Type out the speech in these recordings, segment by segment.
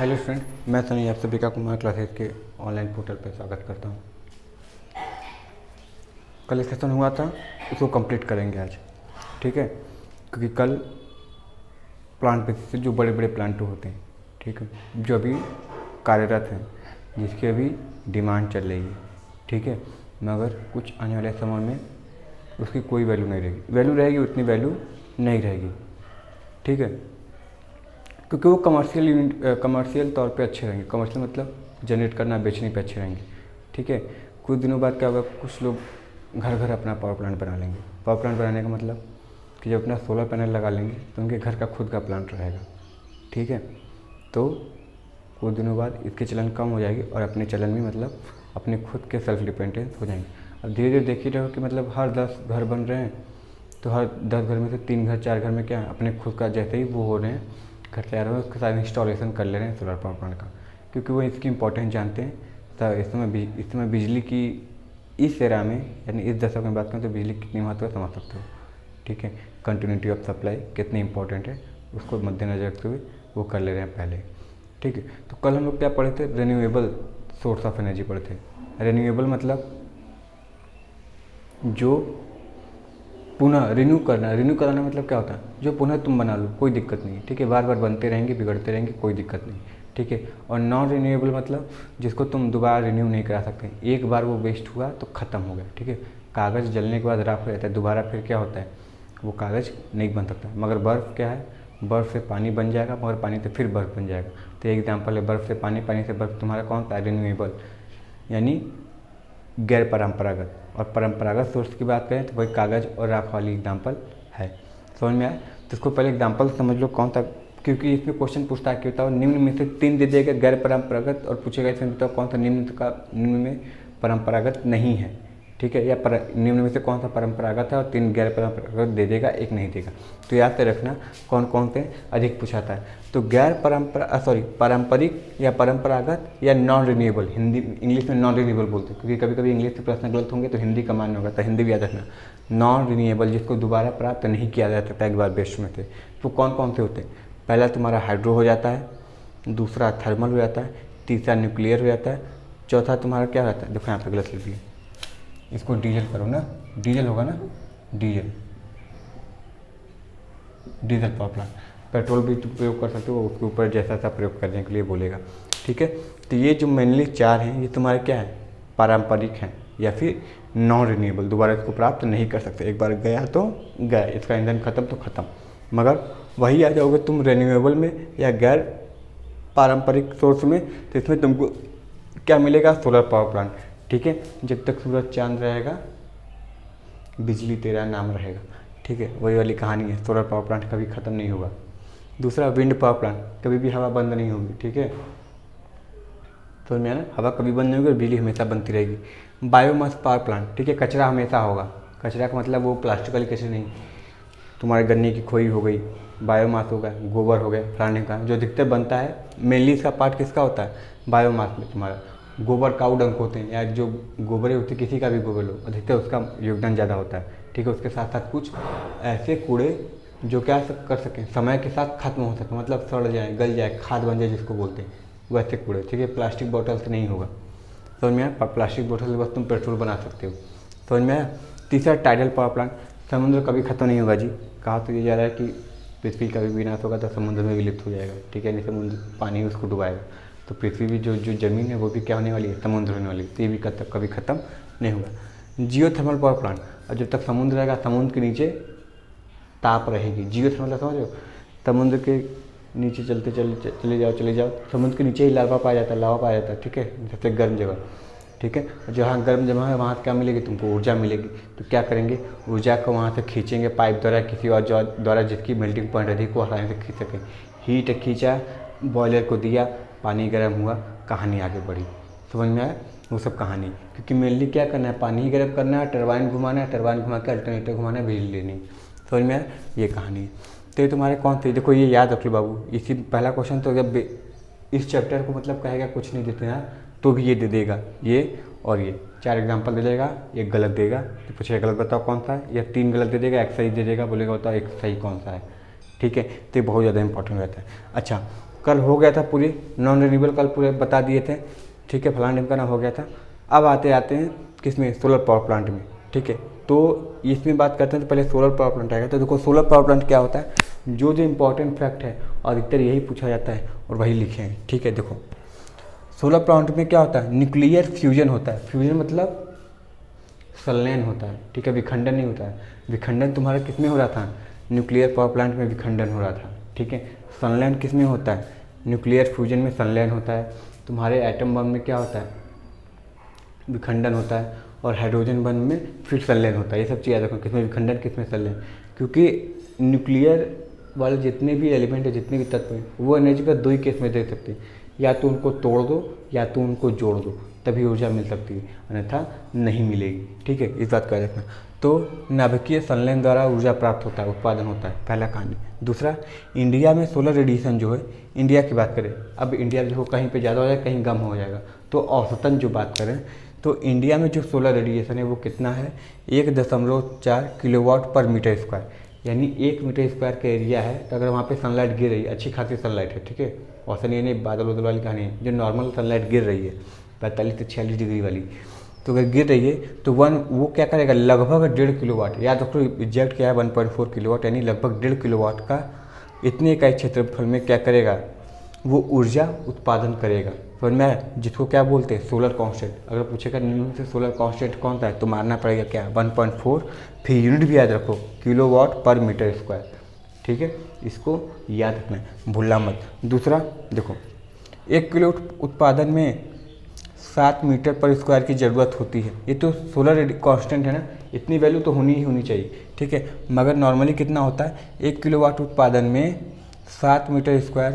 Hello friend, मैं सनी आप सभी का कुमार क्लासेस के ऑनलाइन पोर्टल पर स्वागत करता हूँ। कल सेशन हुआ था, उसको कंप्लीट करेंगे आज, ठीक है। क्योंकि कल प्लांट बेसिस से जो बड़े बड़े प्लांट होते हैं, ठीक है, जो अभी कार्यरत हैं, जिसकी अभी डिमांड चल रही है, ठीक है, मगर कुछ आने वाले समय में उसकी कोई वैल्यू नहीं रहेगी। वैल्यू रहेगी, उतनी वैल्यू नहीं रहेगी, ठीक है, क्योंकि वो कमर्शियल तौर पे अच्छे रहेंगे। कमर्शियल मतलब जनरेट करना, बेचने पे अच्छे रहेंगे, ठीक है। कुछ दिनों बाद क्या होगा, कुछ लोग घर घर अपना पावर प्लांट बना लेंगे। पावर प्लांट बनाने का मतलब कि जब अपना सोलर पैनल लगा लेंगे तो उनके घर का खुद का प्लांट रहेगा, ठीक है। तो कुछ दिनों बाद इसकी चलन कम हो जाएगी और अपने चलन में मतलब अपने खुद के सेल्फ डिपेंडेंस हो जाएंगे। अब धीरे धीरे देख ही रहो कि मतलब हर 10 घर बन रहे हैं, तो हर 10 घर में से 3 घर 4 घर में क्या है, अपने खुद का जैसे ही वो हो रहे हैं, घर तैयार हो रहे हैं, उसके साथ इंस्टॉलेशन कर ले रहे हैं सोलर पावर प्लांट का, क्योंकि वो इसकी इंपॉर्टेंस जानते हैं। तो इस समय बिजली की इस एरा में, यानी इस दशक में बात करें तो बिजली कितनी महत्व है समझ सकते हो, ठीक है। कंटिन्यूटी ऑफ सप्लाई कितनी इंपॉर्टेंट है, उसको मद्देनजर रखते हुए वो कर ले रहे हैं पहले, ठीक है। तो कल हम लोग क्या पढ़े थे, रिन्यूएबल सोर्स ऑफ एनर्जी पढ़े थे। रिन्यूएबल मतलब जो पुनः रिन्यू कराना मतलब क्या होता है, जो पुनः तुम बना लो, कोई दिक्कत नहीं, ठीक है। बार बार बनते रहेंगे, बिगड़ते रहेंगे, कोई दिक्कत नहीं, ठीक है। और नॉन रिन्यूएबल मतलब जिसको तुम दोबारा रिन्यू नहीं करा सकते, एक बार वो वेस्ट हुआ तो ख़त्म हो गया, ठीक है। कागज़ जलने के बाद राख हो जाता है, दोबारा फिर क्या होता है, वो कागज़ नहीं बन सकता। मगर बर्फ़ क्या है, बर्फ़ से पानी बन जाएगा, मगर पानी से फिर बर्फ़ बन जाएगा। तो एक एग्जाम्पल है बर्फ़ से पानी, पानी से बर्फ़, तुम्हारा कौन सा रिन्यूएबल, यानी गैर परंपरागत। और परंपरागत सोर्स की बात करें तो वही कागज़ और राख वाली एग्जाम्पल है। समझ में आया? तो इसको पहले एग्जाम्पल समझ लो कौन सा, क्योंकि इसमें क्वेश्चन पूछता है कि बताओ निम्न में से 3 दे देगा गैर परंपरागत, और पूछेगा इसमें बताओ कौन सा निम्न में परंपरागत नहीं है, ठीक है। या निम्न में से कौन सा परंपरागत है, और 3 गैर परंपरागत दे देगा, एक नहीं देगा। तो याद से रखना कौन कौन से अधिक पूछाता है। तो पारंपरिक या परंपरागत या नॉन रिन्यूएबल, हिंदी इंग्लिश में नॉन रिन्यूएबल बोलते हैं, क्योंकि कभी कभी इंग्लिश के प्रश्न गलत होंगे तो हिंदी का मान्य होगा, तो हिंदी भी याद रखना। नॉन रिन्यूएबल जिसको दोबारा प्राप्त नहीं किया जा सकता एक बार बेस्ट में से, तो कौन कौन से होते हैं। पहला तुम्हारा हाइड्रो हो जाता है, दूसरा थर्मल हो जाता है, तीसरा न्यूक्लियर हो जाता है, चौथा तुम्हारा क्या रहता है, देखो यहाँ पे गलत लिख दिया, इसको डीजल करो ना, डीजल होगा ना, डीजल पावर प्लांट। पेट्रोल भी तुम प्रयोग कर सकते हो, उसके ऊपर जैसा सा प्रयोग करने के लिए बोलेगा, ठीक है। तो ये जो मेनली 4 हैं, ये तुम्हारे क्या है, पारंपरिक हैं या फिर नॉन रिन्यूएबल, दोबारा इसको प्राप्त नहीं कर सकते। एक बार गया तो गया, इसका ईंधन खत्म तो खत्म। मगर वही आ जाओगे तुम रिन्यूएबल में या गैर पारंपरिक सोर्स में, तो इसमें तुमको क्या मिलेगा, सोलर पावर प्लांट, ठीक है। जब तक सूरज चांद रहेगा बिजली तेरा नाम रहेगा, ठीक है। वही वाली कहानी है, सोलर पावर प्लांट कभी ख़त्म नहीं होगा। दूसरा विंड पावर प्लांट, कभी भी हवा बंद नहीं होगी, ठीक है। तो मैं ना, हवा कभी बंद नहीं होगी और बिजली हमेशा बनती रहेगी। बायोमास पावर प्लांट, ठीक है, कचरा हमेशा होगा। कचरा का मतलब वो प्लास्टिक वाली कचरा नहीं, तुम्हारे गन्ने की खोई हो गई, बायोमास होगा, गोबर हो गया, फलाने का जो अधिकतर बनता है। मेनली इसका पार्ट किसका होता है, बायोमास में तुम्हारा गोबर, काऊ डंक होते हैं, या जो गोबरें होती है, किसी का भी गोबर लो, अधिकतर उसका योगदान ज़्यादा होता है, ठीक है। उसके साथ साथ कुछ ऐसे कूड़े जो क्या कर सकें, समय के साथ खत्म हो सके, मतलब सड़ जाए, गल जाए, खाद बन जाए जिसको बोलते हैं, वैसे कूड़े, ठीक है। प्लास्टिक बॉटल से नहीं होगा, समझ में आया। प्लास्टिक बोतल से बस तुम पेट्रोल बना सकते हो, समझ में आया। तीसरा टाइडल पावर प्लांट, समुद्र कभी खत्म नहीं होगा जी। कहा तो ये जा रहा है कि पृथ्वी का भी विनाश होगा तो समुद्र में विलुप्त हो जाएगा, ठीक है, नहीं समुद्र पानी उसको डुबाएगा, तो पृथ्वी भी जो ज़मीन है वो भी क्या होने वाली है, समुद्र होने वाली है। तो ये भी कभी ख़त्म नहीं होगा। जियो थर्मल पावर प्लांट, और जब तक समुद्र रहेगा समुद्र के नीचे ताप रहेगी। जियो थर्मल समझ रहे हो, समुद्र के नीचे चले जाओ, समुद्र के नीचे ही लावा पाया जाता है, ठीक है, सबसे गर्म जगह, ठीक है। जहाँ गर्म जगह है वहाँ क्या मिलेगी, तुमको ऊर्जा मिलेगी। तो क्या करेंगे, ऊर्जा को वहाँ से खींचेंगे पाइप द्वारा, किसी और द्वारा जिसकी मेल्टिंग पॉइंट अधिक को आसानी से खींच सकें। हीट खींचा, बॉयलर को दिया, पानी गर्म हुआ, कहानी आगे बढ़ी। समझ में आया वो सब कहानी, क्योंकि मेनली क्या करना है, पानी ही गर्म करना है, टरबाइन घुमाना है, टरबाइन घुमा के अल्टरनेटर घुमाना है, बिजली लेनी है। समझ में आया, ये कहानी है। तो ये तुम्हारे कौन थे, देखो ये याद रख लो बाबू, इसी पहला क्वेश्चन तो जब इस चैप्टर को मतलब कहेगा कुछ नहीं देते हैं तो भी ये दे देगा, ये और ये 4 एग्जाम्पल दे देगा, एक गलत देगा, तो पूछेगा गलत बताओ कौन सा है, या 3 गलत दे देगा, एक सही दे देगा, बोलेगा बताओ एक सही कौन सा है, ठीक है। तो ये बहुत ज़्यादा इंपॉर्टेंट रहता है। अच्छा, कल हो गया था पूरी नॉन रिन्यूएबल, कल पूरे बता दिए थे, ठीक है, फलाना ढिमकाना हो गया था। अब आते हैं किस में, सोलर पावर प्लांट में, ठीक है। तो इसमें बात करते हैं तो पहले सोलर पावर प्लांट आएगा। तो देखो सोलर पावर प्लांट क्या होता है, जो इंपॉर्टेंट फैक्ट है और अधिकतर यही पूछा जाता है और वही लिखे हैं, ठीक है। देखो सोलर प्लांट में क्या होता है, न्यूक्लियर फ्यूजन होता है। फ्यूजन मतलब संलयन होता है, ठीक है, विखंडन नहीं होता है। विखंडन तुम्हारा किस में हो रहा था, न्यूक्लियर पावर प्लांट में विखंडन हो रहा था, ठीक है। संलयन किस में होता है, न्यूक्लियर फ्यूजन में संलयन होता है। तुम्हारे एटम बम में क्या होता है, विखंडन होता है, और हाइड्रोजन बम में फिर संलयन होता है। ये सब चीज़ याद रखो, किसमें विखंडन किसमें संलयन, क्योंकि न्यूक्लियर वाले जितने भी एलिमेंट है, जितने भी तत्व हैं, वो एनर्जी का दो ही केस में दे सकते हैं, या तो उनको तोड़ दो या तो उनको जोड़ दो, तभी ऊर्जा मिल सकती है, अन्यथा नहीं मिलेगी, ठीक है। इस बात का याद रखना। तो नाभिकीय संलयन द्वारा ऊर्जा प्राप्त होता है, उत्पादन होता है, पहला कहानी। दूसरा, इंडिया में सोलर रेडिएशन जो है, इंडिया की बात करें, अब इंडिया देखो कहीं पे ज़्यादा हो जाएगा, कहीं कम हो जाएगा, तो औसतन जो बात करें तो इंडिया में जो सोलर रेडिएशन है वो कितना है, 1.4 किलोवाट पर मीटर स्क्वायर, यानी 1 मीटर स्क्वायर का एरिया है। तो अगर वहाँ पे सनलाइट गिर रही है, अच्छी खासी सनलाइट है, ठीक है, औसतन ये नहीं बादल उदल वाली कहानी है, जो नॉर्मल सनलाइट गिर रही है 45 से 46 डिग्री वाली, तो अगर गिर रही है तो वो क्या करेगा, लगभग 1.5 किलोवाट, याद रखो एग्जैक्ट क्या है, 1.4 किलोवाट, यानी लगभग 1.5 किलोवाट का इतने इकाई क्षेत्रफल में क्या करेगा, वो ऊर्जा उत्पादन करेगा। समझ में आया, जिसको क्या बोलते हैं, सोलर कांस्टेंट। अगर पूछेगा निम्न से सोलर कांस्टेंट कौन सा है, तो मारना पड़ेगा क्या, 1.4, फिर यूनिट भी याद रखो, किलोवाट पर मीटर स्क्वायर, ठीक है, इसको याद रखना है, भूलना मत। दूसरा देखो, 1 किलो उत्पादन में 7 मीटर पर स्क्वायर की ज़रूरत होती है। ये तो सोलर कांस्टेंट है ना, इतनी वैल्यू तो होनी ही होनी चाहिए, ठीक है। मगर नॉर्मली कितना होता है, 1 किलोवाट उत्पादन में 7 मीटर स्क्वायर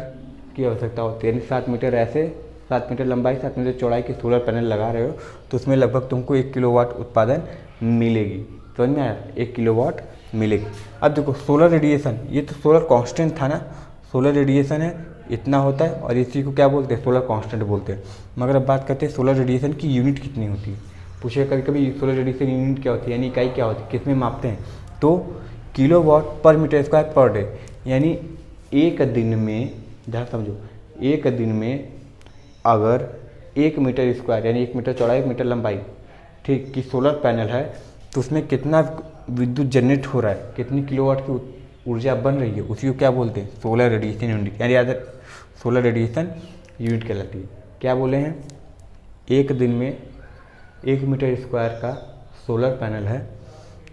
की आवश्यकता होती है, यानी 7 मीटर ऐसे, 7 मीटर लंबाई, 7 मीटर चौड़ाई की सोलर पैनल लगा रहे हो, तो उसमें लगभग तुमको 1 किलोवाट उत्पादन मिलेगी। समझ में आया, 1 किलोवाट मिलेगी। अब देखो सोलर रेडिएशन, ये तो सोलर कांस्टेंट था ना, सोलर रेडिएशन है इतना होता है, और इसी को क्या बोलते हैं, सोलर कांस्टेंट बोलते हैं। मगर अब बात करते हैं सोलर रेडिएशन की यूनिट कितनी होती है। पूछे कभी कभी सोलर रेडिएशन यूनिट क्या होती है, यानी इकाई क्या होती है, किस में मापते हैं, तो किलोवाट पर मीटर स्क्वायर पर डे, यानी एक दिन में, ध्यान समझो, एक दिन में अगर 1 मीटर स्क्वायर यानी 1 मीटर चौड़ाई 1 मीटर लंबाई, ठीक, की सोलर पैनल है, तो उसमें कितना विद्युत जनरेट हो रहा है, कितनी किलोवाट की ऊर्जा बन रही है, उसी को क्या बोलते हैं, सोलर रेडिएशन यूनिट, यानी याद सोलर रेडिएशन यूनिट कहलाती है। क्या बोले हैं, एक दिन में 1 मीटर स्क्वायर का सोलर पैनल है,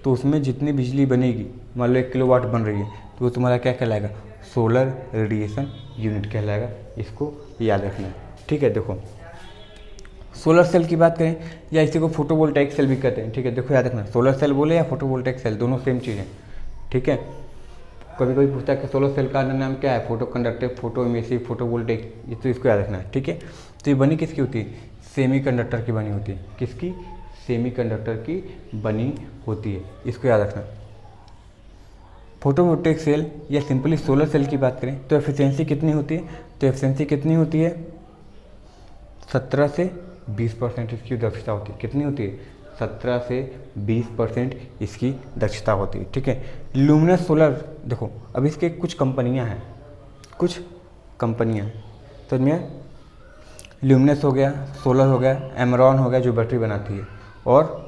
तो उसमें जितनी बिजली बनेगी, मान लो 1 किलोवाट बन रही है, तो वो तुम्हारा क्या कहलाएगा, सोलर रेडिएशन यूनिट कहलाएगा। इसको याद रखना है, ठीक है। देखो सोलर सेल की बात करें, या इसी को फोटोवोल्टाइक सेल भी कहते हैं, ठीक है। देखो याद रखना, सोलर सेल बोले या फोटोवोल्टाइक सेल, दोनों सेम चीज़ है, ठीक है। कभी कभी पूछता है कि सोलर सेल का अन्य नाम क्या है, photo conductive, photo emissive, photovoltaic, ये तो इसको याद रखना है, ठीक है। तो ये बनी किसकी होती है, सेमी कंडक्टर की बनी होती है, किसकी, सेमी कंडक्टर की बनी होती है, इसको याद रखना। फोटोवोल्टाइक सेल या सिंपली सोलर सेल की बात करें तो एफिशिएंसी कितनी होती है, तो एफिशिएंसी कितनी होती है, 17 से 20% इसकी दक्षता होती है। कितनी होती है, 17 से 20% इसकी दक्षता होती है, ठीक है। ल्यूमिनस सोलर, देखो अब इसके कुछ कंपनियां हैं, कुछ कंपनियां, तो इनमें ल्यूमिनस हो गया, सोलर हो गया, एमरॉन हो गया जो बैटरी बनाती है, और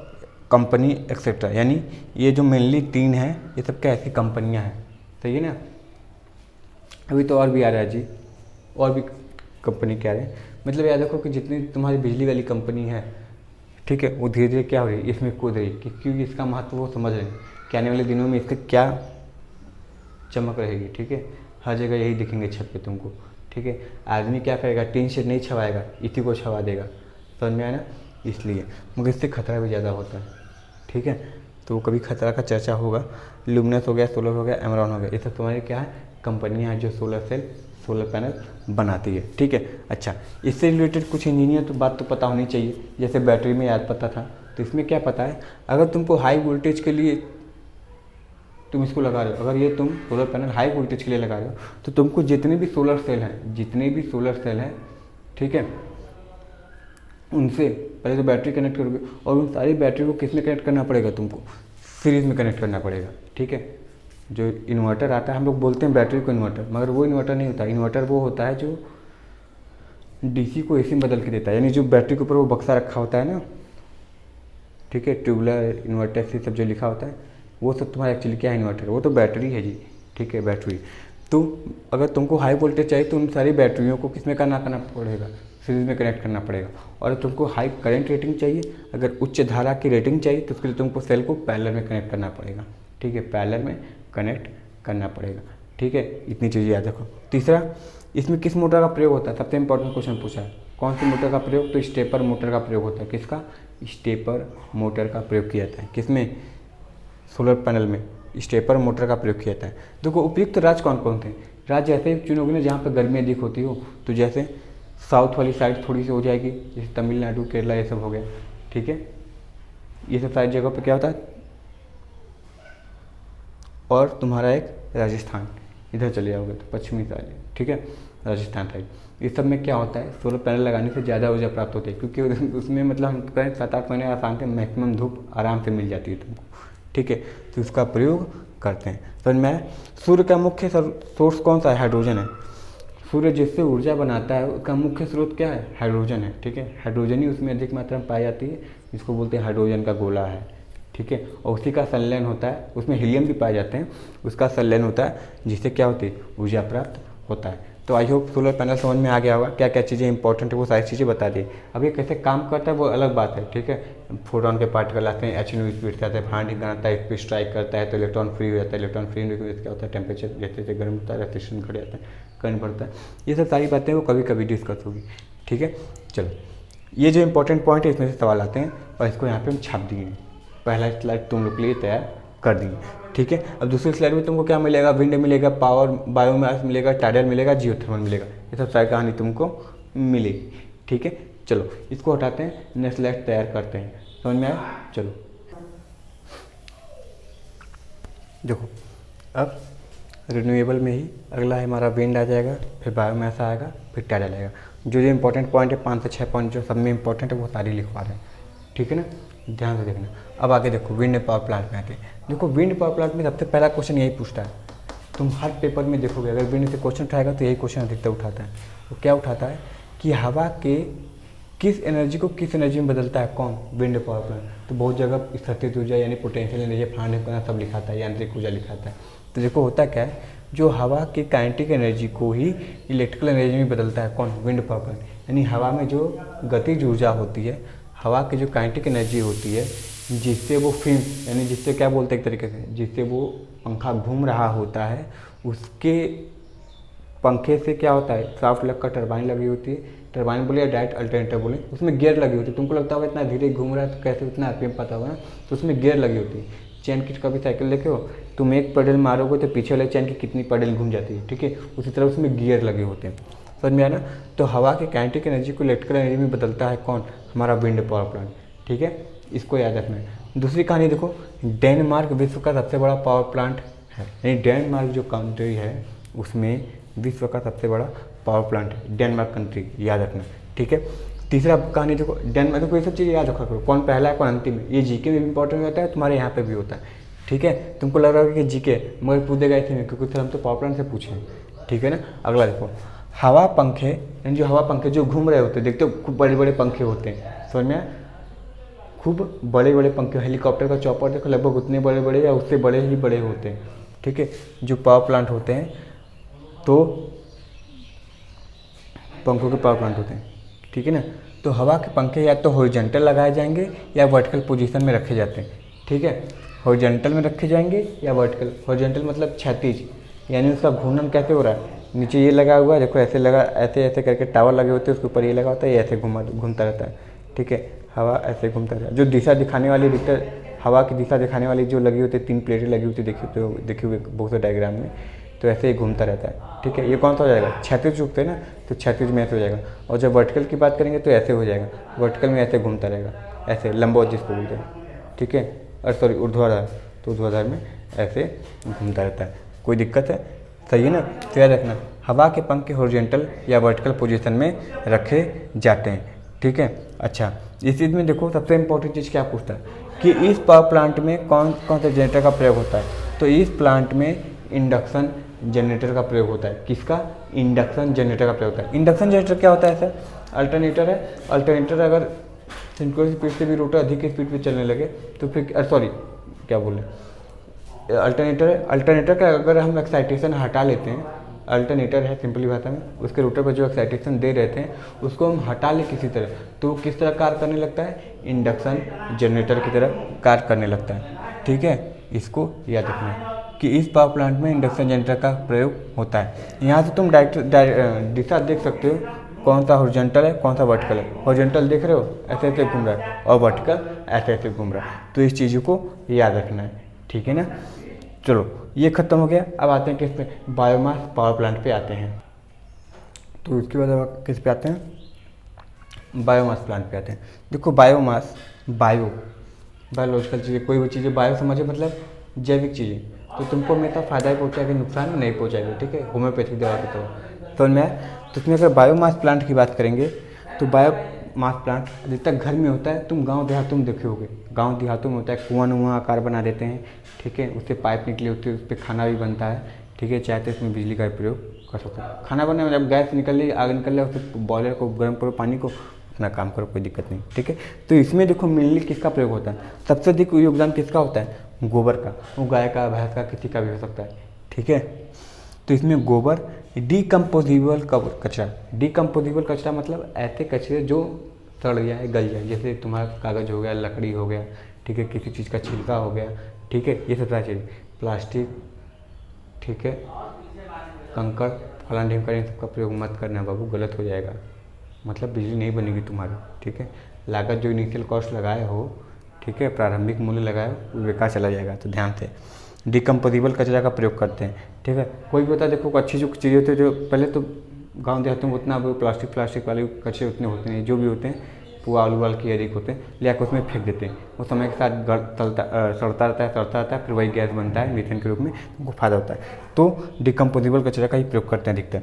कंपनी एक्सेट्रा, यानी ये जो मेनली 3 हैं, ये सब क्या ऐसी कंपनियां हैं, सही है ना। अभी तो और भी आ रहा है जी, और भी कंपनी क्या है, मतलब याद रखो कि जितनी तुम्हारी बिजली वाली कंपनी है, ठीक है, वो धीरे धीरे क्या हो रही है, इसमें कूद रही है, क्योंकि इसका महत्व वो समझ रहे हैं कि आने वाले दिनों में इसका क्या चमक रहेगी, ठीक है। हर जगह यही दिखेंगे छत पे तुमको, ठीक है। आदमी क्या करेगा, टीन शेड नहीं छवाएगा, इसी को छवा देगा, समझ में आया ना, इसलिए, मगर इससे खतरा भी ज़्यादा होता है, ठीक है। तो कभी खतरा का चर्चा होगा। ल्यूमिनस हो गया, सोलर हो गया, एमरॉन हो गया, ये सब तुम्हारे क्या है, कंपनियां हैं जो सोलर सेल, सोलर पैनल बनाती है, ठीक है। अच्छा, इससे रिलेटेड कुछ इंजीनियर तो बात तो पता होनी चाहिए, जैसे बैटरी में याद पता था, तो इसमें क्या पता है, अगर तुमको हाई वोल्टेज के लिए तुम इसको लगा रहे हो, अगर ये तुम सोलर पैनल हाई वोल्टेज के लिए लगा रहे हो, तो तुमको जितने भी सोलर सेल हैं, जितने भी सोलर सेल हैं, ठीक है, उनसे पहले तो बैटरी कनेक्ट करोगे, और उन सारी बैटरी को किस में कनेक्ट करना पड़ेगा, तुमको सीरीज में कनेक्ट करना पड़ेगा, ठीक है। जो इन्वर्टर आता है, हम लोग बोलते हैं बैटरी को इन्वर्टर, मगर वो इन्वर्टर नहीं होता। इन्वर्टर वो होता है जो डीसी को एसी में बदल के देता है, यानी जो बैटरी के ऊपर वो बक्सा रखा होता है ना, ठीक है, ट्यूबुलर इन्वर्टर से सब जो लिखा होता है वो सब तुम्हारा एक्चुअली क्या है, इन्वर्टर। वो तो बैटरी है जी, ठीक है, बैटरी। तो अगर तुमको हाई वोल्टेज चाहिए तो उन सारी बैटरियों को किस में करना पड़ेगा, सीरीज में कनेक्ट करना पड़ेगा। और अगर तुमको हाई करंट रेटिंग चाहिए, अगर उच्च धारा की रेटिंग चाहिए, तो उसके लिए तुमको सेल को पैरेलल में कनेक्ट करना पड़ेगा, ठीक है, पैरेलल में कनेक्ट करना पड़ेगा, ठीक है। इतनी चीज़ें याद रखो। तीसरा, इसमें किस मोटर का प्रयोग होता है, सबसे इंपॉर्टेंट क्वेश्चन पूछा है, कौन सी मोटर का प्रयोग, तो स्टेपर मोटर का प्रयोग होता है। किसका, स्टेपर मोटर का प्रयोग किया जाता है। किसमें, सोलर पैनल में स्टेपर मोटर का प्रयोग किया जाता है। देखो उपयुक्त राज्य कौन कौन थे, राज्य ऐसे चुनोगे ना जहाँ पर गर्मी अधिक होती हो, तो जैसे साउथ वाली साइड थोड़ी सी हो जाएगी, जैसे तमिलनाडु, केरला, ये सब हो गया, ठीक है, ये सब सारी जगह पर क्या होता है। और तुम्हारा एक राजस्थान, इधर चले जाओगे तो पश्चिमी साइड, ठीक है, राजस्थान साइड, इस सब में क्या होता है, सोलर पैनल लगाने से ज़्यादा ऊर्जा प्राप्त होती है, क्योंकि उसमें मतलब हम कहें 7-8 महीने आसान से मैक्सिमम धूप आराम से मिल जाती है तुमको, ठीक है। तो उसका प्रयोग करते हैं। समझ में आया। सूर्य का मुख्य सोर्स कौन सा है, हाइड्रोजन है। सूर्य जिससे ऊर्जा बनाता है उसका मुख्य स्रोत क्या है, हाइड्रोजन है, ठीक है। हाइड्रोजन ही उसमें अधिक मात्रा में पाई जाती है, जिसको बोलते हैं हाइड्रोजन का गोला है, ठीक है। और उसी का संलयन होता है, उसमें हीलियम भी पाए जाते हैं, उसका संलयन होता है, जिससे क्या होती है, ऊर्जा प्राप्त होता है। तो आई होप सोलर पैनल समझ में आ गया होगा, क्या क्या चीज़ें इंपॉर्टेंट है वो सारी चीज़ें बता दी। अब ये कैसे काम करता है वो अलग बात है, ठीक है। फोटोन के पार्टिकल आते हैं, h स्पीड से आते हैं, फाइंड बनाता है, इस पर स्ट्राइक करता है तो इलेक्ट्रॉन फ्री हो जाता है। इलेक्ट्रॉन फ्री होने की वजह से क्या होता है, टेम्परेचर जैसे जैसे गर्म होता है रेजिस्टेंस घट जाता है, करंट बढ़ता है। ये सब सारी बातें वो कभी कभी डिस्कस होगी, ठीक है। चलो, ये जो इंपॉर्टेंट पॉइंट है इसमें से सवाल आते हैं और इसको यहाँ पे हम छाप दिए। पहला स्लाइड तुम लोग के लिए तैयार कर दिए, ठीक है। अब दूसरी स्लाइड में तुमको क्या मिलेगा, विंड मिलेगा, पावर बायोमास मिलेगा, टाइडल मिलेगा, जियोथर्मल मिलेगा, ये सब सारी कहानी तुमको मिलेगी, ठीक है। चलो इसको हटाते हैं, नेक्स्ट स्लाइड तैयार करते हैं। समझ में आया। चलो देखो, अब रिन्यूएबल में ही अगला है हमारा विंड आ जाएगा, फिर बायोमास आएगा, फिर टाइडल आएगा। जो जो इंपॉर्टेंट पॉइंट है 5 से 6 पॉइंट जो सब में इंपॉर्टेंट है वो सारी लिखवा रहे हैं, ठीक है ना, ध्यान से देखना। अब आगे देखो विंड पावर प्लांट में आके देखो, विंड पावर प्लांट में सबसे पहला क्वेश्चन यही पूछता है, तुम हर पेपर में देखोगे अगर विंड से क्वेश्चन उठाएगा तो यही क्वेश्चन अधिकतर उठाता है। तो क्या उठाता है कि हवा के किस एनर्जी को किस एनर्जी में बदलता है, कौन, विंड पावर प्लांट। तो बहुत जगह स्थितिज ऊर्जा यानी पोटेंशियल एनर्जी, फाइंड करना सब लिखाता है, यांत्रिक ऊर्जा लिखाता है। तो देखो होता क्या है, जो हवा की काइनेटिक एनर्जी को ही इलेक्ट्रिकल एनर्जी में बदलता है, कौन, विंड पावर प्लांट। यानी हवा में जो गतिज ऊर्जा होती है, हवा की जो काइनेटिक एनर्जी होती है, जिससे वो फिन्स यानी जिससे क्या बोलते हैं एक तरीके से, जिससे वो पंखा घूम रहा होता है, उसके पंखे से क्या होता है, शाफ्ट लग कर टरबाइन लगी होती है, टरबाइन बोले या डायरेक्ट अल्टरनेटर बोले, उसमें गियर लगी होती है। तुमको लगता होगा इतना धीरे घूम रहा है तो कैसे उतना आरपीएम पता होगा ना, तो उसमें गियर लगी होती है। चैन की कभी साइकिल देखे हो, तुम एक पेडल मारोगे तो पीछे वाले चैन की कितनी पेडल घूम जाती है, ठीक है, उसी तरह उसमें गियर लगे होते हैं। समझ में आया ना। तो हवा के काइनेटिक एनर्जी को इलेक्ट्रिकल एनर्जी में बदलता है कौन, हमारा विंड पावर प्लांट, ठीक है, इसको याद रखना है। दूसरी कहानी देखो, डेनमार्क विश्व का सबसे बड़ा पावर प्लांट है, यानी डेनमार्क जो कंट्री है उसमें विश्व का सबसे बड़ा पावर प्लांट है, डेनमार्क कंट्री, याद रखना, ठीक है। तीसरा कहानी देखो, डेनमार्क को ये सब चीज़ें याद रखा करो, कौन पहला है कौन अंतिम है। ये जीके में भी इंपॉर्टेंट होता है, तुम्हारे यहाँ पे भी होता है, ठीक है। तुमको लग रहा है कि जीके मगर पूछेगा इसी में, क्योंकि फिर हम तो पावर प्लांट से पूछें, ठीक है ना। अगला देखो, हवा पंखे, यानी जो हवा पंखे जो घूम रहे होते हैं, देखते हो खूब बड़े बड़े पंखे होते हैं, समझ में, खूब बड़े बड़े पंखे, हेलीकॉप्टर का चौपर देखो लगभग उतने बड़े बड़े या उससे बड़े ही बड़े होते हैं, ठीक है। जो पावर प्लांट होते हैं तो पंखों के पावर प्लांट होते हैं, ठीक है ना। तो हवा के पंखे या तो हॉरिजॉन्टल लगाए जाएंगे या वर्टिकल पोजीशन में रखे जाते हैं, ठीक है। हॉरिजॉन्टल में रखे जाएंगे या वर्टिकल, हॉरिजॉन्टल मतलब क्षैतिज, यानी उसका घूर्णन कैसे हो रहा है, नीचे ये लगा हुआ है देखो, ऐसे लगा, ऐसे ऐसे करके टावर लगे होते हैं, उसके ऊपर ये लगा होता है, ये ऐसे घूमता रहता है, ठीक है। हवा ऐसे घूमता रहता है। जो दिशा दिखाने वाली रिक्टर, हवा की दिशा दिखाने वाली जो लगी होती है, 3 प्लेटें लगी होती है, देखी हुई बहुत से डायग्राम में, तो ऐसे ही घूमता रहता है, ठीक है। ये कौन सा हो जाएगा, क्षैतिज झुकते हैं ना, तो क्षैतिज में ऐसे हो जाएगा। और जब वर्टिकल की बात करेंगे तो ऐसे हो जाएगा, वर्टिकल में ऐसे घूमता रहेगा, ऐसे लंबवत जिसको बोलते हैं, ठीक है। और सॉरी ऊर्ध्वाधर, तो ऊर्ध्वाधर में ऐसे घूमता रहता है। कोई दिक्कत है, सही है ना। तो याद रखना, हवा के पंखे हॉरिजॉन्टल या वर्टिकल पोजीशन में रखे जाते हैं, ठीक है। अच्छा, इस चीज़ में देखो सबसे इंपॉर्टेंट चीज़ क्या पूछता है कि इस पावर प्लांट में कौन कौन से जनरेटर का प्रयोग होता है। तो इस प्लांट में इंडक्शन जनरेटर का प्रयोग होता है। किसका? इंडक्शन जनरेटर का प्रयोग होता है। इंडक्शन जनरेटर क्या होता है सर? अल्टरनेटर है। अल्टरनेटर अगर सिंक्रोनस स्पीड से भी रोटर अधिक स्पीड पे चलने लगे तो फिर सॉरी क्या बोले, अल्टरनेटर है। अल्टरनेटर का अगर हम एक्साइटेशन हटा लेते हैं, अल्टरनेटर है सिंपली भाषा में, उसके रोटर पर जो एक्साइटेशन दे रहे थे उसको हम हटा ले किसी तरह, तो वो किस तरह कार्य करने लगता है? इंडक्शन जनरेटर की तरह कार्य करने लगता है। ठीक है, इसको याद रखना है कि इस पावर प्लांट में इंडक्शन जनरेटर का प्रयोग होता है। यहाँ से तुम डायरेक्ट दिशा देख सकते हो, कौन सा हॉरिजॉन्टल है कौन सा वर्टिकल है। हॉरिजॉन्टल देख रहे हो ऐसे ऐसे घूम रहा है और वर्टिकल ऐसे ऐसे घूम रहा है, तो इस चीज़ों को याद रखना है। ठीक है ना, चलो ये खत्म हो गया। अब आते हैं किस पे? बायोमास पावर प्लांट पे आते हैं। तो उसके बाद अब किस पे आते हैं? बायोमास प्लांट पे आते हैं। देखो बायोमास, बायोलॉजिकल चीज़ें, कोई भी चीज़ें बायो समझे मतलब जैविक चीज़ें, तो तुमको हमेशा फ़ायदा ही पहुँचाएगी, नुकसान नहीं पहुँचाएगी। ठीक है, होम्योपैथिक दवा की तरह। तो मैं तो उसमें अगर बायोमास प्लांट की बात करेंगे तो बायोमास प्लांट अधिकतर घर में होता है। तुम गांव देहातों में देखे होगे, गांव देहातों में होता है, कुआं आकार बना देते हैं। ठीक है, उससे पाइप निकली होती है, उस पर खाना भी बनता है। ठीक है, चाहते इसमें बिजली का प्रयोग कर सकते हैं। खाना बनने में जब गैस निकल रही, आग निकल रहा है, उससे बॉयलर को गर्म करो, पानी को अपना काम करो, कोई दिक्कत नहीं। ठीक है, तो इसमें देखो मेनली किसका प्रयोग होता है? सबसे अधिक योगदान किसका होता है? गोबर का। वो गाय का, भैंस का, किसी का भी हो सकता है। ठीक है, तो इसमें गोबर, डिकम्पोजिबल कचरा। डिकम्पोजिबल कचरा मतलब ऐसे कचरे जो सड़ जाए, गल जाए, जैसे तुम्हारा कागज़ हो गया, लकड़ी हो गया, ठीक है, किसी चीज़ का छिलका हो गया। ठीक है, ये सब सारी चीज़, प्लास्टिक, ठीक है, कंकड़, फलान ढिमका, इन सब का प्रयोग मत करना बाबू, गलत हो जाएगा, मतलब बिजली नहीं बनेगी तुम्हारी। ठीक है, लागत जो इनिशियल कॉस्ट लगाए हो, ठीक है, प्रारंभिक मूल्य लगाए हो, वो बेकार चला जाएगा। तो ध्यान से डिकम्पोजिबल कचरा का प्रयोग करते हैं। ठीक है, कोई भी होता है, देखो अच्छी जो चीज़ें होती है, जो पहले तो गांव देहातों में उतना वो प्लास्टिक वाले कचरे उतने होते नहीं, जो भी होते हैं पुआ आलू वाल की अधिक होते हैं, ले आकर उसमें फेंक देते हैं। वो समय के साथ सड़ता रहता है, फिर वही गैस बनता है मीथेन के रूप में, उनको फायदा होता है। तो डिकम्पोजिबल कचरा का ही प्रयोग करते हैं अधिकतर।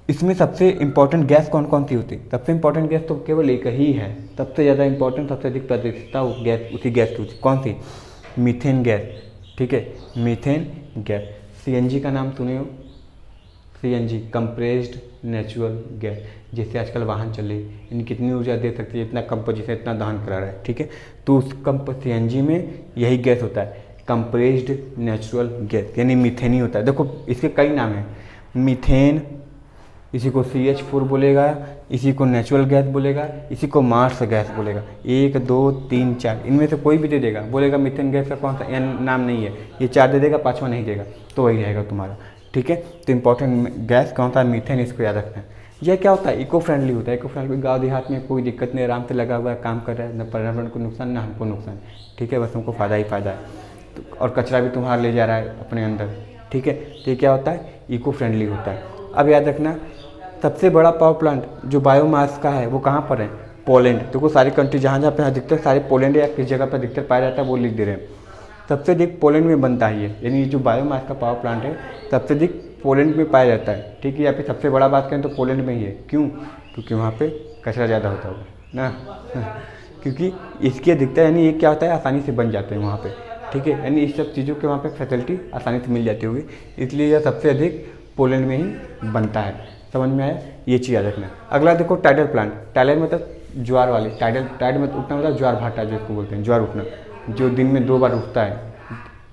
इसमें सबसे इंपॉर्टेंट गैस कौन कौन सी होती है? सबसे इंपॉर्टेंट गैस तो केवल एक ही है, सबसे ज़्यादा इंपॉर्टेंट, सबसे अधिक प्रतिशतता गैस उसी गैस की होती है। कौन सी? Methane gas. ठीक है, मीथेन गैस। सीएनजी का नाम सुने हो? सीएनजी, कंप्रेस्ड नेचुरल गैस, जिससे आजकल वाहन चले, इन कितनी ऊर्जा दे सकती है, इतना कंपोजिशन, इतना दहन करा रहा है। ठीक है, तो उस सीएनजी में यही गैस होता है, कंप्रेस्ड नेचुरल गैस, यानी मीथेन ही होता है। देखो इसके कई नाम हैं, मीथेन, इसी को CH4 बोलेगा, इसी को नेचुरल गैस बोलेगा, इसी को मार्स गैस बोलेगा। 1 2 3 4 इनमें से कोई भी दे देगा, बोलेगा मीथेन गैस का कौन सा या नाम नहीं है, ये 4 दे देगा, 5वां नहीं देगा, तो वही रहेगा तुम्हारा। ठीक है, तो इंपॉर्टेंट गैस कौन सा? मीथेन, इसको याद रखना है। यह क्या होता है? इको फ्रेंडली होता है। इको फ्रेंडली, गाँव देहात में कोई दिक्कत नहीं, आराम से लगा हुआ है, काम कर रहा है, न पर्यावरण को नुकसान न हमको नुकसान। ठीक है, बस हमको फ़ायदा ही फ़ायदा है, तो और कचरा भी तुम्हारा ले जा रहा है अपने अंदर। ठीक है, तो ये क्या होता है? इको फ्रेंडली होता है। अब याद रखना, सबसे बड़ा पावर प्लांट जो बायोमास का है वो कहाँ पर है? पोलैंड। देखो सारी कंट्री जहाँ पे अधिकतर सारे पोलैंड या किस जगह पर अधिकतर पाया जाता है वो लिख दे रहे हैं। सबसे अधिक पोलैंड में बनता है ये, यानी जो बायोमास का पावर प्लांट है सबसे अधिक पोलैंड में पाया जाता है। ठीक है, या फिर सबसे बड़ा बात करें तो पोलैंड में ही है। क्यों? क्योंकि वहाँ पे कचरा ज़्यादा होता होगा ना क्योंकि इसकी अधिकता, यानी ये क्या होता है, आसानी से बन जाते हैं वहाँ पे। ठीक है, यानी इस सब चीज़ों के वहाँ पे फैसिलिटी आसानी से मिल जाती होगी, इसलिए यह सबसे अधिक पोलैंड में ही बनता है। समझ में आया? ये चीज़ याद रखना। अगला देखो टाइडल प्लांट। टाइडल मतलब ज्वार वाली, टाइड में उठना मतलब ज्वार भाटा जो इसको बोलते हैं, ज्वार उठना, जो दिन में 2 बार उठता है,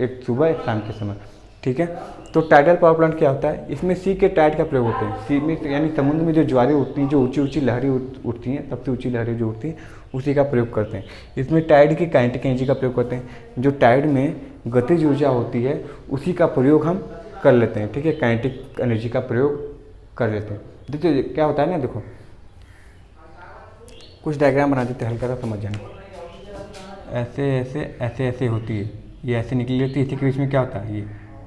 एक सुबह एक शाम के समय। ठीक है, तो टाइडल पावर प्लांट क्या होता है? इसमें सी के टाइड का प्रयोग होते हैं। सी में यानी समुद्र में जो ज्वारें उठती हैं, जो ऊंची ऊंची लहरें उठती हैं, सबसे ऊंची लहरें जो उठती हैं उसी का प्रयोग करते हैं। इसमें टाइड की काइनेटिक एनर्जी का प्रयोग करते हैं। जो टाइड में गतिज ऊर्जा होती है उसी का प्रयोग हम कर लेते हैं। ठीक है, काइनेटिक एनर्जी का प्रयोग कर लेते हैं। देखिए क्या होता है ना, देखो कुछ डायग्राम बना देते हैं, हल्का सा समझ जाना। ऐसे ऐसे ऐसे ऐसे होती है, ये ऐसे निकली रहती है, इसी के बीच में क्या होता है, ये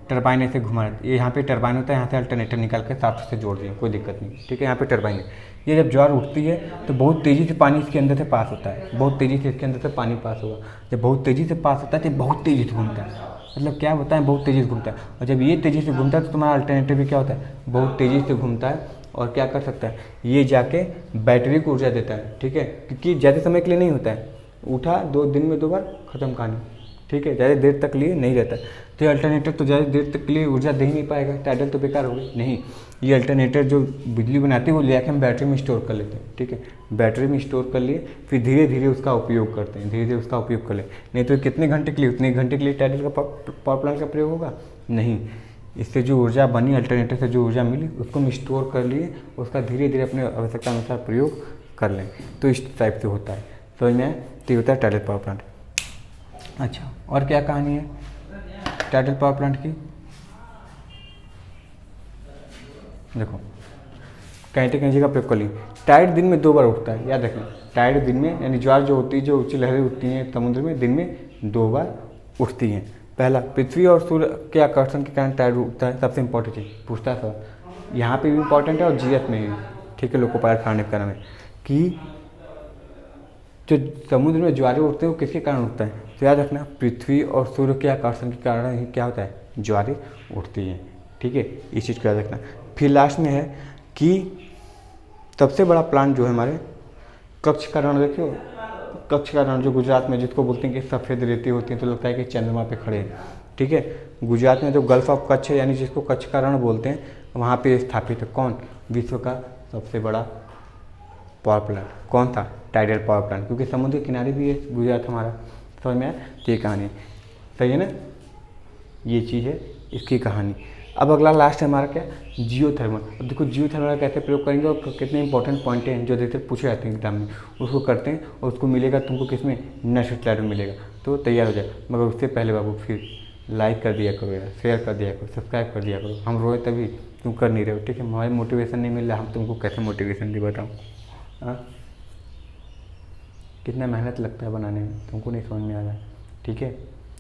टरबाइन ऐसे घुमा रहती है। ये यहाँ पे टरबाइन होता है, यहाँ से अल्टरनेटर निकाल के साफ से जोड़ दिए, कोई दिक्कत नहीं। ठीक है, यहाँ पे टरबाइन है। ये जब ज्वार उठती है तो बहुत तेज़ी से पानी इसके अंदर से पास होता है, बहुत तेज़ी से इसके अंदर से पानी पास होगा। जब बहुत तेज़ी से पास होता है तो बहुत तेज़ी से घूमता है, मतलब क्या बताएं, बहुत तेज़ी से घूमता है। और जब ये तेज़ी से घूमता है तो तुम्हारा अल्टरनेटिव भी क्या होता है, बहुत तेज़ी से घूमता है। और क्या कर सकता है, ये जाके बैटरी को ऊर्जा देता है। ठीक है, क्योंकि ज़्यादा समय के लिए नहीं होता है, उठा 2 दिन में 2 बार, ख़त्म कहानी, ठीक है, ज़्यादा देर तक लिए नहीं रहता। तो ये अल्टरनेटर तो ज़्यादा देर तक के लिए ऊर्जा दे ही नहीं पाएगा, टाइडल तो बेकार हो गई। नहीं, ये अल्टरनेटर जो बिजली बनाती है वो ले आके हम बैटरी में स्टोर कर लेते हैं। ठीक है, बैटरी में स्टोर कर लिए, फिर धीरे धीरे उसका उपयोग करते हैं, धीरे धीरे उसका उपयोग कर ले। नहीं तो कितने घंटे के लिए, उतने घंटे के लिए टाइडल का पावर प्लांट का प्रयोग होगा नहीं। इससे जो ऊर्जा बनी, अल्टरनेटर से जो ऊर्जा मिली, उसको हम स्टोर कर लिए, उसका धीरे धीरे अपने आवश्यकता अनुसार प्रयोग कर लें। तो इस टाइप से होता है, समझ में आया? तो ये होता है टाइडल पावर प्लांट। अच्छा, और क्या कहानी है टाइडल पावर प्लांट की? देखो, काइनेटिक एनर्जी का प्रयोग कर ली। टाइड दिन में 2 बार उठता है, याद रखना। टाइड दिन में, यानी ज्वार जो होती है, जो ऊंची लहरें उठती हैं समुद्र में, दिन में 2 बार उठती हैं। पहला, पृथ्वी और सूर्य के आकर्षण के कारण टाइड उठता है, सबसे इंपॉर्टेंट चीज़ पूछता है सर। यहाँ पे भी इंपॉर्टेंट है और जीएस में भी, ठीक है, लोको पायलट खाने का नाम है कि जो समुद्र में ज्वारें उठते हैं वो किसके कारण उठता है? तो याद रखना, पृथ्वी और सूर्य के आकर्षण के कारण ही क्या होता है? ज्वारें उठती हैं। ठीक है, इस चीज़ को याद रखना। फिर लास्ट में है कि सबसे बड़ा प्लांट जो है हमारे कच्छ का रण, देखियो कच्छ का रण जो गुजरात में, जिसको बोलते हैं कि सफ़ेद रेती होती है तो लगता है कि चंद्रमा पे खड़े हैं। ठीक है, गुजरात में जो गल्फ ऑफ कच्छ है, यानी जिसको कच्छ का रण बोलते हैं, वहाँ पे स्थापित है कौन? विश्व का सबसे बड़ा पावर प्लांट। कौन था? टाइडल पावर प्लांट, क्योंकि समुद्र के किनारे भी है गुजरात हमारा। समझ में आया? ये कहानी सही है ना? ये चीज़ है इसकी कहानी। अब अगला लास्ट है हमारा क्या? जियोथर्मल। अब देखो जियोथर्मल कैसे प्रयोग करेंगे और कितने इंपॉर्टेंट पॉइंट हैं जो देखते पूछे जाते हैं एग्जाम में, उसको करते हैं और उसको मिलेगा तुमको किसमें? नेक्स्ट स्लाइड में मिलेगा। तो तैयार हो जाए, मगर उससे पहले बाबू फिर लाइक कर दिया करो यार, शेयर कर दिया करो, सब्सक्राइब कर दिया करो। हम रोए तभी, तुम कर नहीं रहे हो। ठीक है, हमारे मोटिवेशन नहीं मिल रहा, हम तुमको कैसे मोटिवेशन दे बताऊँ? हाँ, कितना मेहनत लगता है बनाने में, तुमको नहीं समझ में आ रहा है। ठीक है,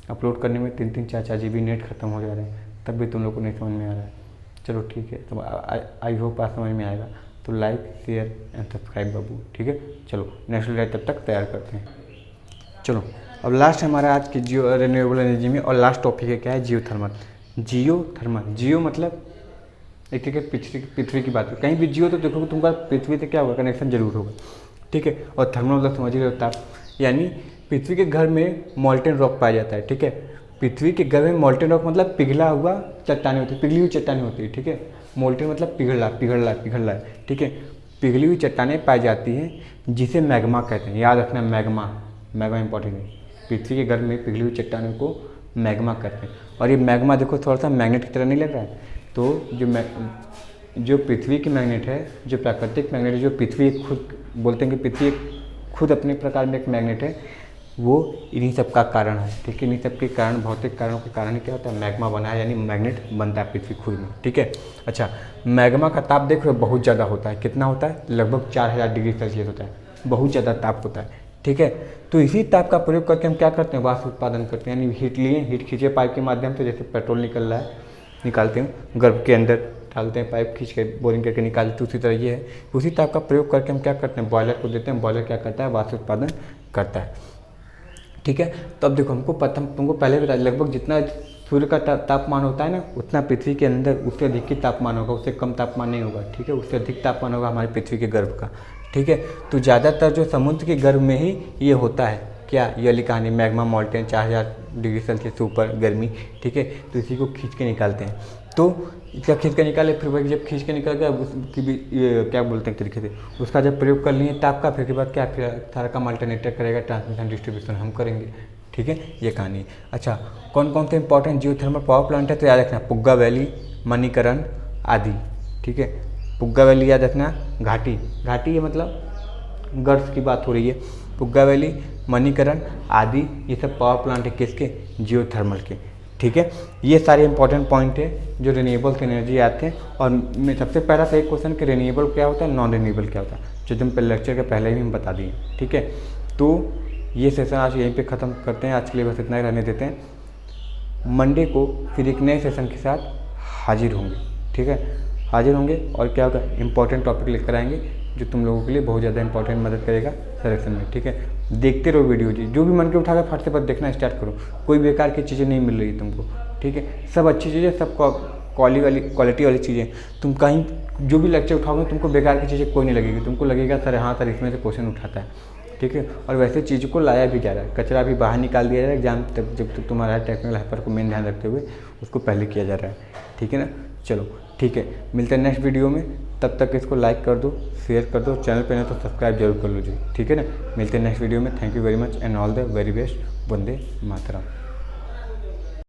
अपलोड करने में 3-3 4-4 GB नेट खत्म हो जा रहे हैं, तब भी तुम लोग को नहीं समझ में आ रहा है। चलो ठीक है, तो आई होप आप समझ में आएगा। तो लाइक शेयर एंड सब्सक्राइब बाबू। ठीक है, चलो नेक्स्ट लाइव तब तक तैयार करते हैं। चलो अब लास्ट हमारा आज की जियो रिन्यूएबल एनर्जी में, और लास्ट टॉपिक है क्या है? जियोथर्मल। जियोथर्मल, जियो मतलब एक ठीक है पृथ्वी की बात है। कहीं भी जियो तो देखोगे तुमका पृथ्वी से क्या होगा? कनेक्शन जरूर होगा। ठीक है, और थर्मल मतलब समझ रहे हो ताप, यानी पृथ्वी के घर में मॉल्टेन रॉक पाया जाता है। ठीक है, पृथ्वी के घर में मॉल्टेन रॉक मतलब पिघला हुआ चट्टानें होती है, पिघली हुई चट्टानें होती है। ठीक है, मोल्टेन मतलब पिघला है। ठीक है, पिघली हुई चट्टानें पाई जाती हैं, जिसे मैग्मा कहते हैं। याद रखना, मैग्मा इंपॉर्टेंट है। पृथ्वी के घर में पिघली हुई चट्टानों को मैग्मा कहते हैं। और ये मैग्मा देखो थोड़ा सा मैग्नेट की तरह नहीं लग रहा है? तो जो पृथ्वी की मैग्नेट है, जो प्राकृतिक मैग्नेट है, जो पृथ्वी खुद बोलते हैं कि पृथ्वी खुद अपने प्रकार में एक मैग्नेट है, वो इन्हीं सब का कारण है। ठीक है, इन्हीं सब के कारण, भौतिक कारणों के कारण क्या होता है? मैग्मा बना है, यानी मैग्नेट बनता है पृथ्वी खुद में। ठीक है, अच्छा, मैग्मा का ताप देख रहे हो बहुत ज़्यादा होता है। कितना होता है? लगभग 4000 डिग्री सेल्सियस होता है, बहुत ज़्यादा ताप होता है। ठीक है, तो इसी ताप का प्रयोग करके हम क्या करते हैं? वाष्प उत्पादन करते हैं, यानी हीट लिए, हीट खींचे पाइप के माध्यम से, जैसे पेट्रोल निकल रहा है, निकालते हैं गर्भ के अंदर, डालते हैं पाइप खींच के, बोरिंग करके निकालते हैं। उसी तरह ये है, उसी ताप का प्रयोग करके हम क्या करते हैं? बॉयलर को देते हैं, बॉयलर क्या करता है? वाष्प उत्पादन करता है। ठीक है, तो अब देखो तुमको पहले बताया, लगभग जितना सूर्य का तापमान होता है ना, उतना पृथ्वी के अंदर उससे अधिक ही तापमान होगा, उससे कम तापमान नहीं होगा। ठीक है, उससे अधिक तापमान होगा हमारे पृथ्वी के गर्भ का। ठीक है, तो ज़्यादातर जो समुद्र के गर्भ में ही ये होता है। क्या? ये वाली कहानी, मैग्मा मॉल्टेन, 4000 डिग्री सेल्सियस से ऊपर गर्मी। ठीक है, तो इसी को खींच के निकालते हैं। तो इसका खींच के निकाले, फिर वही जब खींच के निकल गया उसकी भी क्या बोलते हैं तरीके से, उसका जब प्रयोग कर लिए ताप का, फिर के बाद क्या? फिर सारा काम अल्टरनेटर करेगा, ट्रांसमिशन डिस्ट्रीब्यूशन हम करेंगे। ठीक है, ये कहानी। अच्छा, कौन कौन से इंपॉर्टेंट जियोथर्मल पावर प्लांट है? तो याद रखना, पुग्गा वैली, मणिकरण आदि। ठीक है, पुग्गा वैली याद रखना, घाटी ये मतलब गर्ल्स की बात हो रही है। पुग्गा वैली, मणिकरण आदि, ये सब पावर प्लांट है किसके? जियोथर्मल के। ठीक है, ये सारे इंपॉर्टेंट पॉइंट है जो रिन्यूएबल एनर्जी आते हैं। और मैं सबसे पहला सही क्वेश्चन कि रिन्यूएबल क्या होता है, नॉन रिन्यूएबल क्या होता है, जो तुम लेक्चर के पहले ही हम बता दिए। ठीक है, तो ये सेशन आज यहीं पे ख़त्म करते हैं। आज के लिए बस इतना ही रहने देते हैं। मंडे को फिर एक नए सेशन के साथ हाजिर होंगे। ठीक है, हाजिर होंगे और क्या होगा? इंपॉर्टेंट टॉपिक लेकर आएंगे जो तुम लोगों के लिए बहुत ज़्यादा इंपॉर्टेंट मदद करेगा सिलेक्शन में। ठीक है, देखते रहो वीडियो जी, जो भी मन के उठाकर फट से फट देखना स्टार्ट करो। कोई बेकार की चीज़ें नहीं मिल रही तुमको। ठीक है, सब अच्छी चीज़ें, सब क्वालिटी वाली चीज़ें। तुम कहीं जो भी लेक्चर उठाओगे तुमको बेकार की चीज़ें कोई नहीं लगेगी, तुमको लगेगा सर हाँ सर इसमें से क्वेश्चन उठाता है। ठीक है। और वैसे चीज़ों को लाया भी जा रहा है, कचरा भी बाहर निकाल दिया जा रहा है एग्जाम तक, जब तक तुम्हारा टेक्निकल हेल्पर को मेन ध्यान रखते हुए उसको पहले किया जा रहा है, ठीक है ना। चलो ठीक है, मिलते हैं नेक्स्ट वीडियो में, तब तक इसको लाइक कर दो, शेयर कर दो, चैनल पे नहीं तो सब्सक्राइब जरूर कर लो जी, ठीक है ना। मिलते हैं नेक्स्ट वीडियो में, thank you very much and all the very best, Vande Mataram.